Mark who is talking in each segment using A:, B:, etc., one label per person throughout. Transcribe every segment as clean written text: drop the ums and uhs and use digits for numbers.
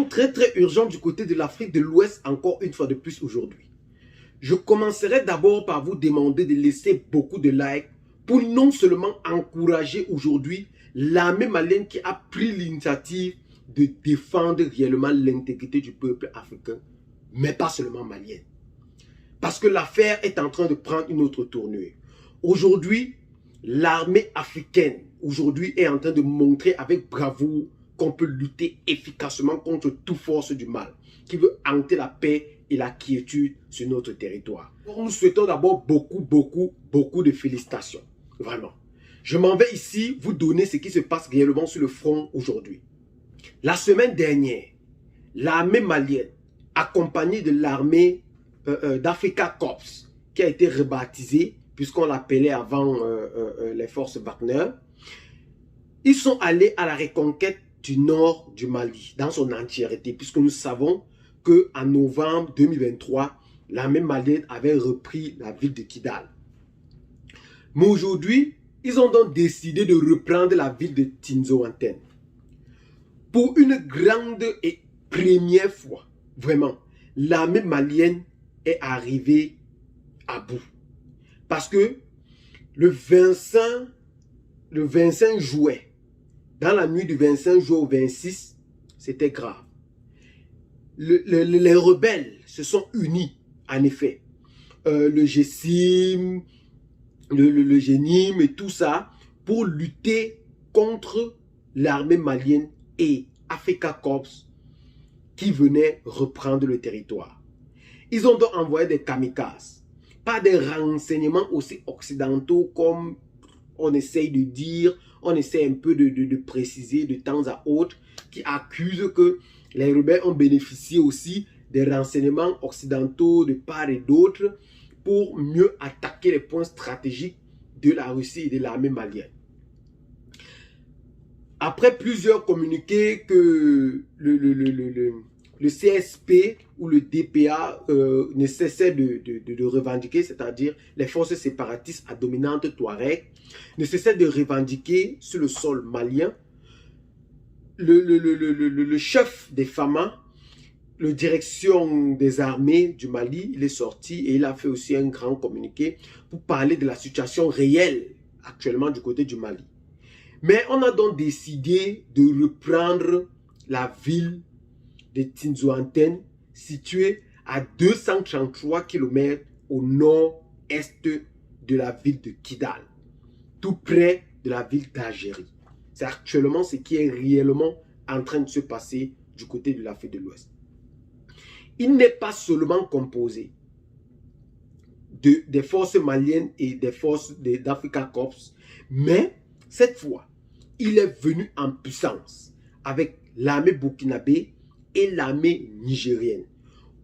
A: Très urgent du côté de l'Afrique de l'Ouest encore une fois de plus aujourd'hui. Je commencerai d'abord par vous demander de laisser beaucoup de likes pour non seulement encourager aujourd'hui l'armée malienne qui a pris l'initiative de défendre réellement l'intégrité du peuple africain, mais pas seulement malienne. Parce que l'affaire est en train de prendre une autre tournure. Aujourd'hui, l'armée africaine est en train de montrer avec bravoure qu'on peut lutter efficacement contre toute force du mal qui veut hanter la paix et la quiétude sur notre territoire. Nous souhaitons d'abord beaucoup de félicitations. Vraiment. Je m'en vais ici vous donner ce qui se passe réellement sur le front aujourd'hui. La semaine dernière, l'armée malienne, accompagnée de l'armée d'Africa Corps, qui a été rebaptisée, puisqu'on l'appelait avant les forces Wagner, ils sont allés à la reconquête du nord du Mali, dans son entièreté, puisque nous savons qu'en novembre 2023, l'armée malienne avait repris la ville de Kidal. Mais aujourd'hui, ils ont donc décidé de reprendre la ville de Tinzoanten. Pour une grande et première fois, vraiment, l'armée malienne est arrivée à bout. Parce que le 25 juillet, dans la nuit du 25 juin au 26, c'était grave. Les rebelles se sont unis, en effet. Le GSIM, le GENIM et tout ça, pour lutter contre l'armée malienne et Africa Corps qui venaient reprendre le territoire. Ils ont donc envoyé des kamikazes. Pas des renseignements aussi occidentaux comme on essaye de dire, on essaie un peu de préciser de temps à autre, qui accusent que les rebelles ont bénéficié aussi des renseignements occidentaux de part et d'autre pour mieux attaquer les points stratégiques de la Russie et de l'armée malienne. Après plusieurs communiqués que le CSP ou le DPA ne cessait de revendiquer, c'est-à-dire les forces séparatistes à dominante Touareg, ne cessaient de revendiquer sur le sol malien. Le chef des FAMA, la direction des armées du Mali, il est sorti et il a fait aussi un grand communiqué pour parler de la situation réelle actuellement du côté du Mali. Mais on a donc décidé de reprendre la ville de Tinzoanten, située à 233 km au nord-est de la ville de Kidal, tout près de la ville d'Algérie. C'est actuellement ce qui est réellement en train de se passer du côté de l'Afrique de l'Ouest. Il n'est pas seulement composé des forces maliennes et des forces d'Africa Corps, mais cette fois, il est venu en puissance avec l'armée burkinabé et l'armée nigérienne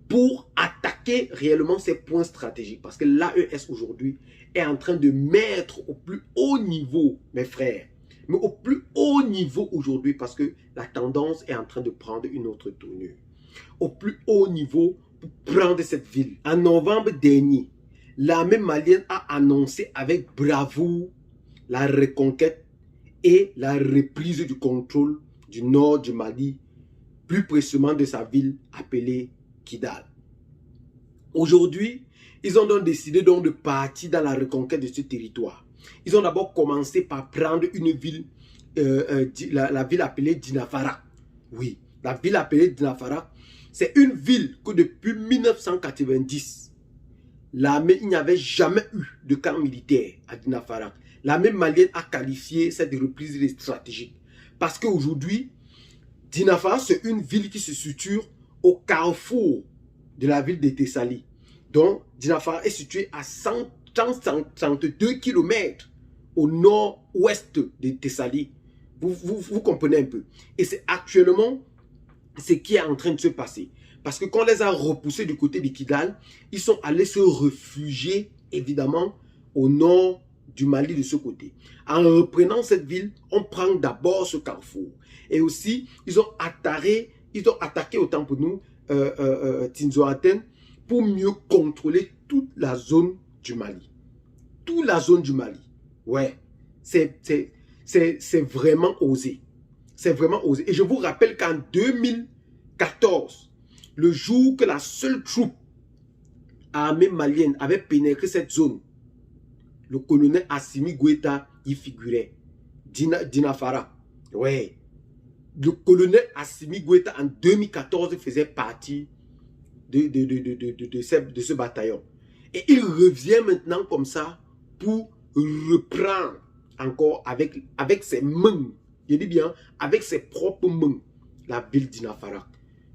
A: pour attaquer réellement ces points stratégiques. Parce que l'AES aujourd'hui est en train de mettre au plus haut niveau, mes frères, mais au plus haut niveau aujourd'hui, parce que la tendance est en train de prendre une autre tournure. Au plus haut niveau pour prendre cette ville. En novembre dernier, l'armée malienne a annoncé avec bravoure la reconquête et la reprise du contrôle du nord du Mali, plus précisément de sa ville appelée Kidal. Aujourd'hui, ils ont donc décidé de partir dans la reconquête de ce territoire. Ils ont d'abord commencé par prendre une ville, la ville appelée Dinafara. Oui, la ville appelée Dinafara, c'est une ville que depuis 1990, l'armée, il n'y avait jamais eu de camp militaire à Dinafara. L'armée malienne a qualifié cette reprise stratégique. Parce qu'aujourd'hui, Dinafara, c'est une ville qui se situe au carrefour de la ville de Thessalie. Donc, Dinafara est située à 132 km au nord-ouest de Thessalie. Vous comprenez un peu. Et c'est actuellement ce qui est en train de se passer. Parce que quand on les a repoussés du côté de Kidal, ils sont allés se réfugier, évidemment, au nord du Mali de ce côté. En reprenant cette ville, on prend d'abord ce carrefour. Et aussi, ils ont attaqué autant pour nous, Tinzoaten, pour mieux contrôler toute la zone du Mali. Toute la zone du Mali. Ouais, c'est vraiment osé. C'est vraiment osé. Et je vous rappelle qu'en 2014, le jour que la seule troupe armée malienne avait pénétré cette zone, le colonel Assimi Goïta y figurait. Dinafara. Ouais. Le colonel Assimi Goïta en 2014 faisait partie de ce bataillon. Et il revient maintenant comme ça pour reprendre encore avec ses mains, je dis bien avec ses propres mains, la ville d'Inafara.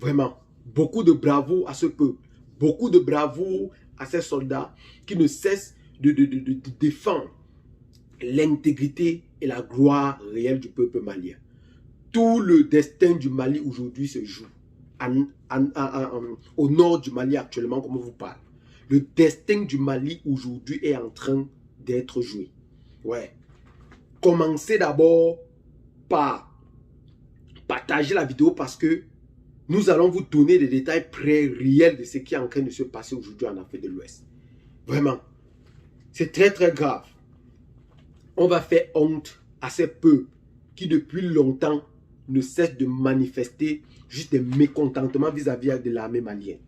A: Vraiment, beaucoup de bravoure à ce peuple, beaucoup de bravoure à ces soldats qui ne cessent de défendre l'intégrité et la gloire réelle du peuple malien. Tout le destin du Mali aujourd'hui se joue au nord du Mali actuellement, comme on vous parle. Le destin du Mali aujourd'hui est en train d'être joué. Ouais. Commencez d'abord par partager la vidéo parce que nous allons vous donner des détails réels de ce qui est en train de se passer aujourd'hui en Afrique de l'Ouest. Vraiment. C'est très très grave. On va faire honte à ces peuples qui depuis longtemps ne cessent de manifester juste des mécontentements vis-à-vis de l'armée malienne.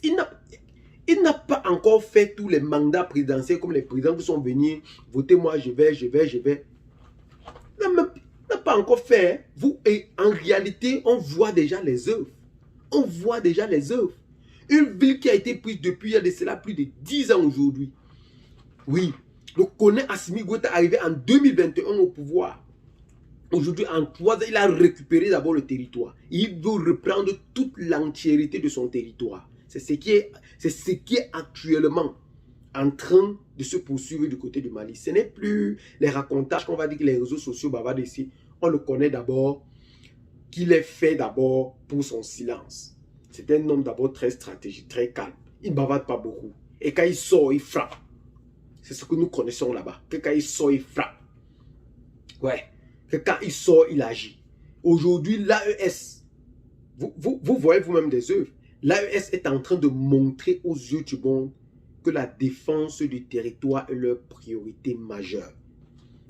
A: Il n'a pas encore fait tous les mandats présidentiels comme les présidents qui sont venus voter moi, je vais. Il n'a pas encore fait. Et en réalité, on voit déjà les œuvres. On voit déjà les œuvres. Une ville qui a été prise depuis il y a de cela plus de 10 ans aujourd'hui. Oui, le colonel Assimi Goïta est arrivé en 2021 au pouvoir. Aujourd'hui, en 3 ans, il a récupéré d'abord le territoire. Il veut reprendre toute l'entièreté de son territoire. C'est ce qui est actuellement en train de se poursuivre du côté du Mali. Ce n'est plus les racontages qu'on va dire que les réseaux sociaux bavardent ici. On le connaît d'abord, qu'il est fait d'abord pour son silence. C'est un homme d'abord très stratégique, très calme. Il ne bavarde pas beaucoup. Et quand il sort, il frappe. C'est ce que nous connaissons là-bas. Que quand il sort, il frappe. Ouais. Que quand il sort, il agit. Aujourd'hui, l'AES, vous voyez vous-même des œuvres. L'AES est en train de montrer aux yeux du monde que la défense du territoire est leur priorité majeure.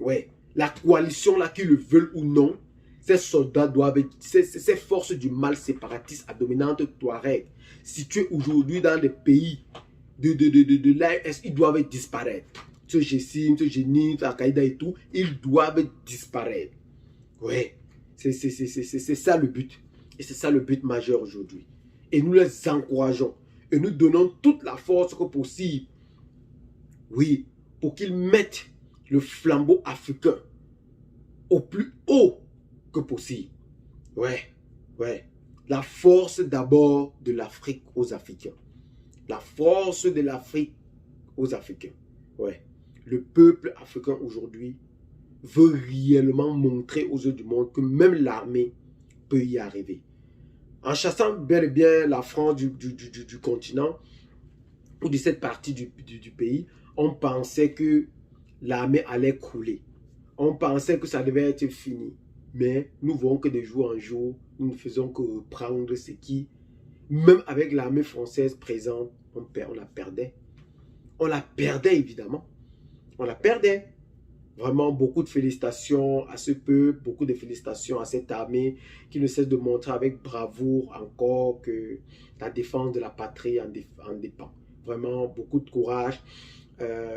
A: Ouais. La coalition là, qu'ils le veulent ou non, ces soldats doivent être, ces forces du mal séparatistes à dominante Touareg, situées aujourd'hui dans des pays de l'AES, ils doivent disparaître. Ce Gessim, ce Génie, ce Al-Qaïda et tout, ils doivent disparaître. Ouais, c'est ça le but. Et c'est ça le but majeur aujourd'hui. Et nous les encourageons. Et nous donnons toute la force que possible. Oui, pour qu'ils mettent le flambeau africain au plus haut que possible. Ouais, ouais. La force d'abord de l'Afrique aux Africains. La force de l'Afrique aux Africains. Ouais. Le peuple africain aujourd'hui veut réellement montrer aux yeux du monde que même l'armée peut y arriver. En chassant bel et bien la France du continent ou de cette partie du pays, on pensait que l'armée allait couler. On pensait que ça devait être fini. Mais nous voyons que de jour en jour, nous ne faisons que reprendre ce qui, même avec l'armée française présente, on la perdait. On la perdait évidemment. On la perdait. Vraiment, beaucoup de félicitations à ce peuple, beaucoup de félicitations à cette armée qui ne cesse de montrer avec bravoure encore que la défense de la patrie en dépend. Vraiment, beaucoup de courage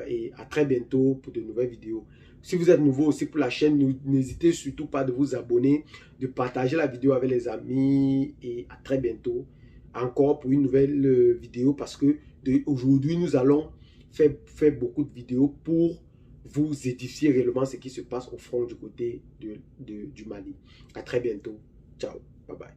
A: et à très bientôt pour de nouvelles vidéos. Si vous êtes nouveau aussi pour la chaîne, n'hésitez surtout pas de vous abonner, de partager la vidéo avec les amis et à très bientôt encore pour une nouvelle vidéo parce que aujourd'hui nous allons faire beaucoup de vidéos pour vous édifier réellement ce qui se passe au front du côté du Mali. À très bientôt. Ciao. Bye bye.